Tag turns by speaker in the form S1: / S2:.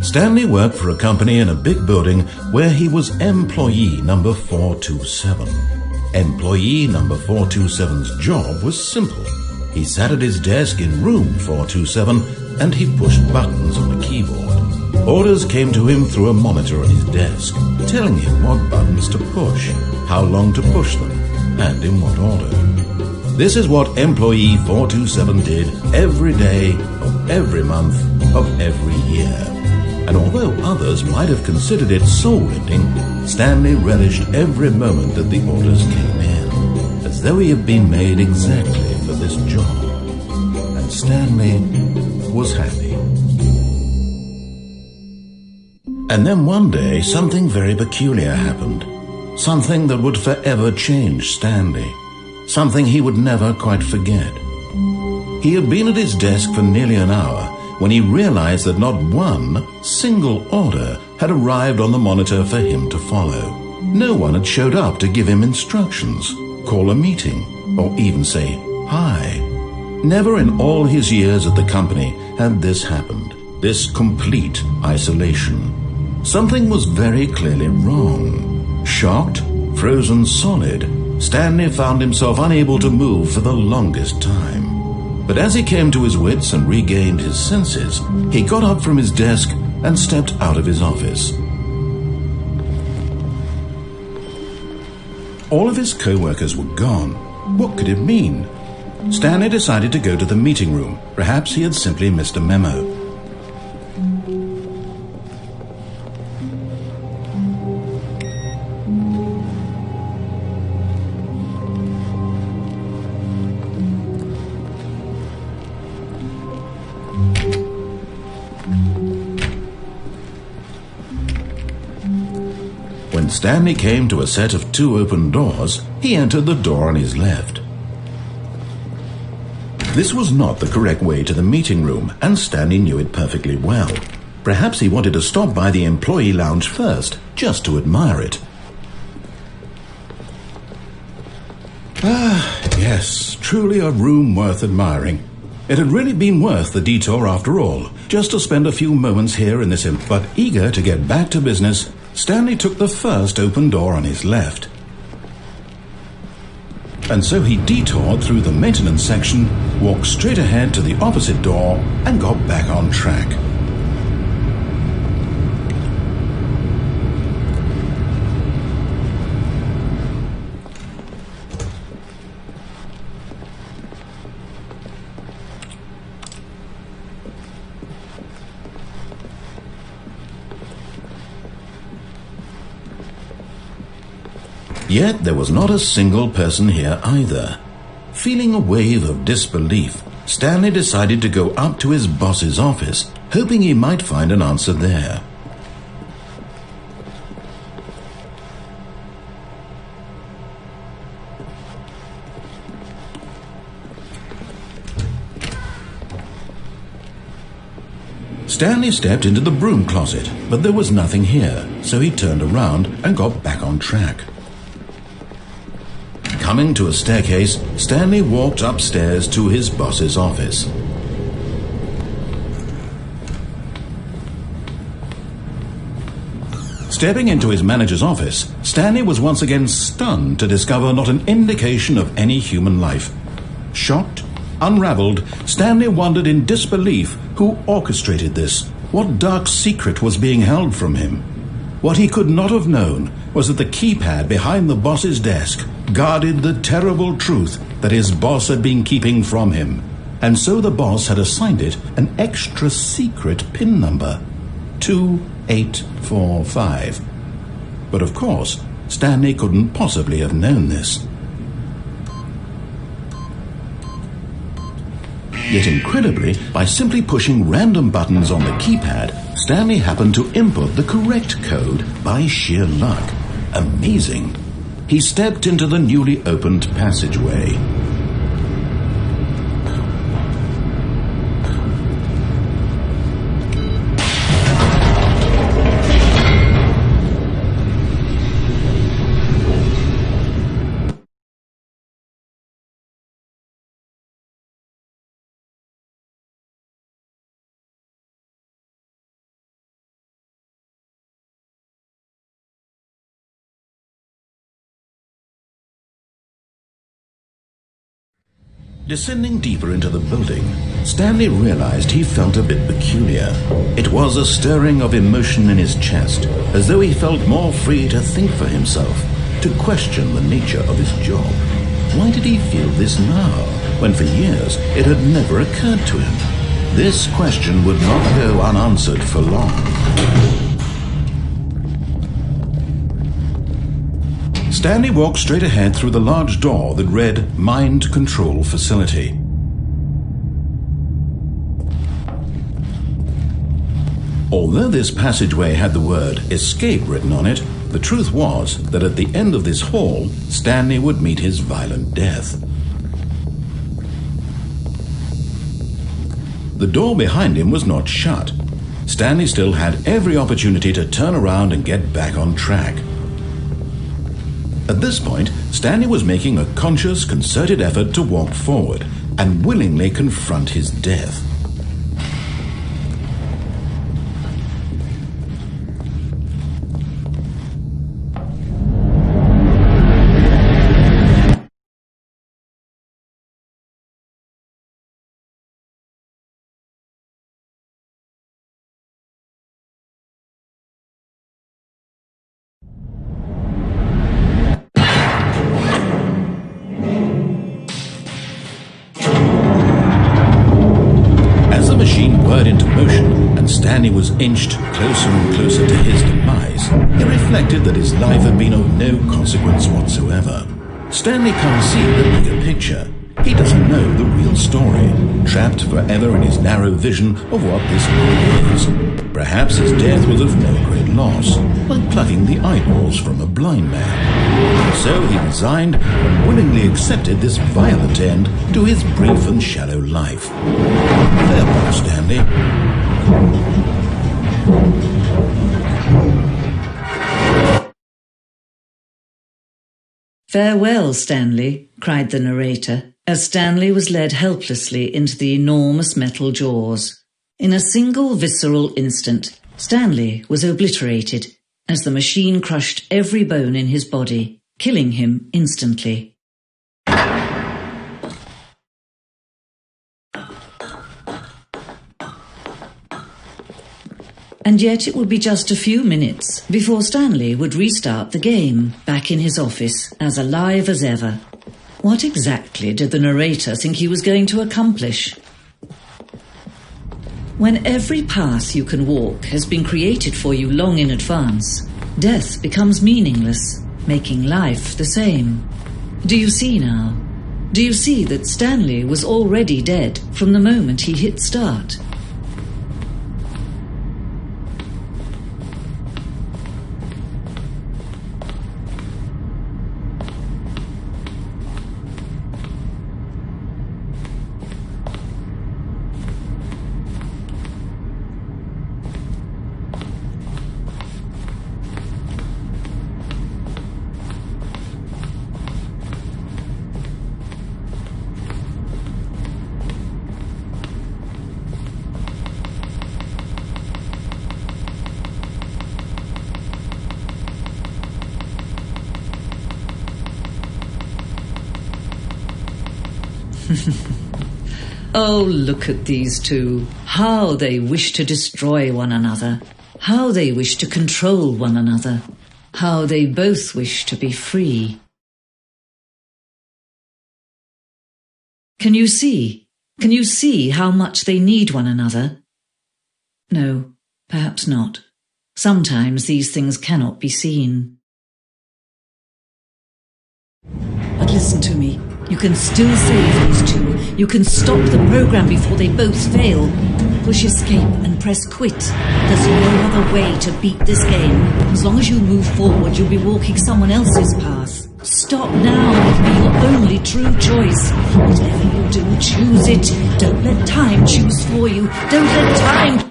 S1: Stanley worked for a company in a big building where he was employee number 427. Employee number 427's job was simple. He sat at his desk in room 427 and he pushed buttons on the keyboard. Orders came to him through a monitor on his desk, telling him what buttons to push, how long to push them, and in what order. This is what employee 427 did every day of every month of every year. And although others might have considered it soul-lifting, Stanley relished every moment that the orders came in, as though he had been made exactly for this job. And Stanley was happy. And then one day, something very peculiar happened. Something that would forever change Stanley. Something he would never quite forget. He had been at his desk for nearly an hour when he realized that not one single order had arrived on the monitor for him to follow. No one had showed up to give him instructions, call a meeting, or even say hi. Never in all his years at the company had this happened, this complete isolation. Something was very clearly wrong. Shocked, frozen solid, Stanley found himself unable to move for the longest time. But as he came to his wits and regained his senses, he got up from his desk and stepped out of his office. All of his co-workers were gone. What could it mean? Stanley decided to go to the meeting room. Perhaps he had simply missed a memo. When Stanley came to a set of 2 open doors, he entered the door on his left. This was not the correct way to the meeting room, and Stanley knew it perfectly well. Perhaps he wanted to stop by the employee lounge first, just to admire it. Ah, yes, truly a room worth admiring. It had really been worth the detour after all, just to spend a few moments here in this but eager to get back to business, Stanley took the first open door on his left. And so he detoured through the maintenance section, walked straight ahead to the opposite door, and got back on track. Yet there was not a single person here either. Feeling a wave of disbelief, Stanley decided to go up to his boss's office, hoping he might find an answer there. Stanley stepped into the broom closet, but there was nothing here, so he turned around and got back on track. Coming to a staircase, Stanley walked upstairs to his boss's office. Stepping into his manager's office, Stanley was once again stunned to discover not an indication of any human life. Shocked, unraveled, Stanley wondered in disbelief who orchestrated this. What dark secret was being held from him? What he could not have known was that the keypad behind the boss's desk guarded the terrible truth that his boss had been keeping from him, and so the boss had assigned it an extra secret PIN number, 2845. But of course, Stanley couldn't possibly have known this. Yet incredibly, by simply pushing random buttons on the keypad, Stanley happened to input the correct code by sheer luck. Amazing. He stepped into the newly opened passageway. Descending deeper into the building, Stanley realized he felt a bit peculiar. It was a stirring of emotion in his chest, as though he felt more free to think for himself, to question the nature of his job. Why did he feel this now, when for years it had never occurred to him? This question would not go unanswered for long. Stanley walked straight ahead through the large door that read Mind Control Facility. Although this passageway had the word Escape written on it, the truth was that at the end of this hall, Stanley would meet his violent death. The door behind him was not shut. Stanley still had every opportunity to turn around and get back on track. At this point, Stanley was making a conscious, concerted effort to walk forward and willingly confront his death. Into motion, and Stanley was inched closer and closer to his demise, he reflected that his life had been of no consequence whatsoever. Stanley can't see the bigger picture. He doesn't know the real story, trapped forever in his narrow vision of what this world is. Perhaps his death was of no great loss, like plucking the eyeballs from a blind man. So he resigned and willingly accepted this violent end to his brief and shallow life. Farewell, Stanley.
S2: "Farewell, Stanley," cried the narrator, as Stanley was led helplessly into the enormous metal jaws. In a single visceral instant, Stanley was obliterated as the machine crushed every bone in his body, killing him instantly. And yet it would be just a few minutes before Stanley would restart the game, back in his office, as alive as ever. What exactly did the narrator think he was going to accomplish? When every path you can walk has been created for you long in advance, death becomes meaningless, making life the same. Do you see now? Do you see that Stanley was already dead from the moment he hit start? Oh, look at these two. How they wish to destroy one another. How they wish to control one another. How they both wish to be free. Can you see? Can you see how much they need one another? No, perhaps not. Sometimes these things cannot be seen. But listen to me. You can still save these two. You can stop the program before they both fail. Push escape and press quit. There's no other way to beat this game. As long as you move forward, you'll be walking someone else's path. Stop now. It'll be your only true choice. Whatever you do, choose it. Don't let time choose for you. Don't let time...